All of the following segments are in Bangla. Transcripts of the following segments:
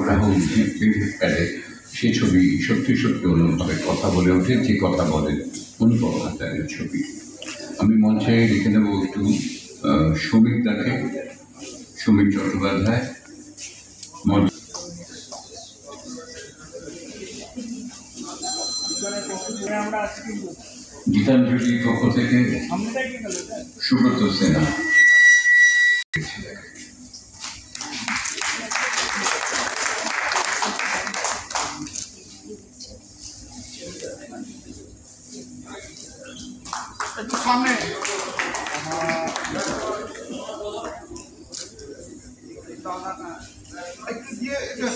রাহুল প্যাডে সেই ছবি সত্যি সত্যি অন্যভাবে কথা বলে ওঠে, যে কথা বলেন অনুপম হাজারের ছবি। আমি মঞ্চে লিখে নেব একটু শ্রমিক দাকে, শ্রমিক চট্টোপাধ্যায়। গীতাঞ্জলির পক্ষ থেকে সুব্রত সিনহা। সামনে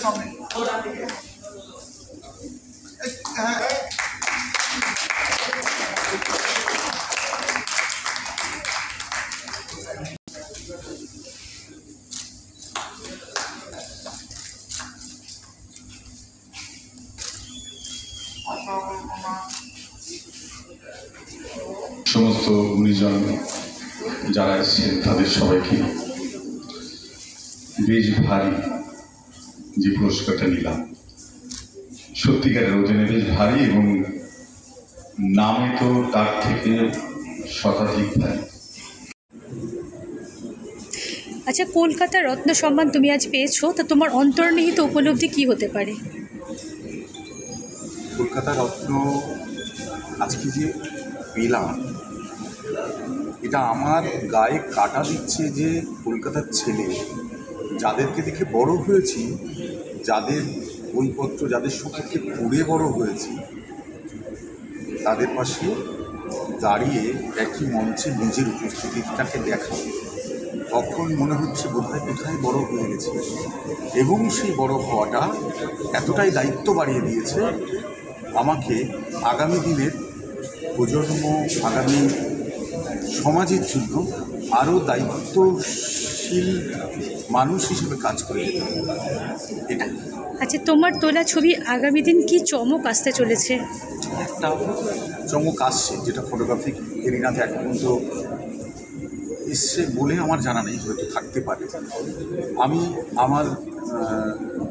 সামনে সমস্ত গুণীজন যারা এসেছেন তাদের সবাইকে বেশ ভারী যে পুরস্কারটা নিলাম, সত্যিকারের ওজনে বেশ ভারী এবং নামে তো তার থেকে শতাধিক ভারী। আচ্ছা, কলকাতা রত্ন সম্মান তুমি আজ পেয়েছো, তা তোমার অন্তর্নিহিত উপলব্ধি কি হতে পারে? কলকাতা রত্ন আজকে যে পেলাম, এটা আমার গায়ে কাটা দিচ্ছে যে কলকাতার ছেলে যাদেরকে দেখে বড় হয়েছি, যাদের বইপত্র যাদের সম্পর্কে পড়ে বড় হয়েছি, তাদের পাশে দাঁড়িয়ে একই মঞ্চে নিজের উপস্থিতিটাকে দেখা, তখন মনে হচ্ছে বোধহয় কোথায় বড় হয়ে গেছে। এবং সেই বড় হওয়াটা এতটাই দায়িত্ব বাড়িয়ে দিয়েছে আমাকে আগামী দিনের প্রজন্ম, আগামী সমাজের জন্য আরও দায়িত্বশীল মানুষ হিসেবে কাজ করে যেতে হবে। এটাই। আচ্ছা, তোমার তোলা ছবি আগামী দিন কি চমক আসতে চলেছে? একটা চমক আসছে, যেটা ফটোগ্রাফিক এরিনাতে এখন পর্যন্ত এসছে বলে আমার জানা নেই, হয়তো থাকতে পারে। আমি আমার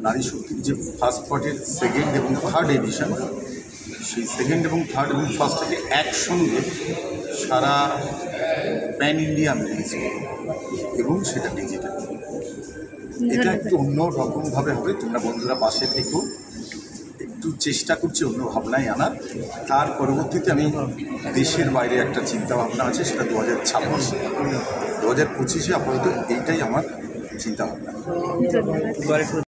নারী শক্তির যে ফার্স্ট পার্টের সেকেন্ড এবং থার্ড এডিশন, সেই সেকেন্ড এবং থার্ড এবং ফার্স্টটাকে একসঙ্গে সারা প্যান ইন্ডিয়া আমি রিলিজ করি এবং সেটা ডিজিটাল। এটা একটু অন্য রকমভাবে হবে। তোমরা বন্ধুরা পাশে থেকেও একটু চেষ্টা করছি অন্য ভাবনায় আনার। তার পরবর্তীতে আমি দেশের বাইরে একটা চিন্তাভাবনা আছে, সেটা 2026 আপাতত এইটাই আমার চিন্তাভাবনা।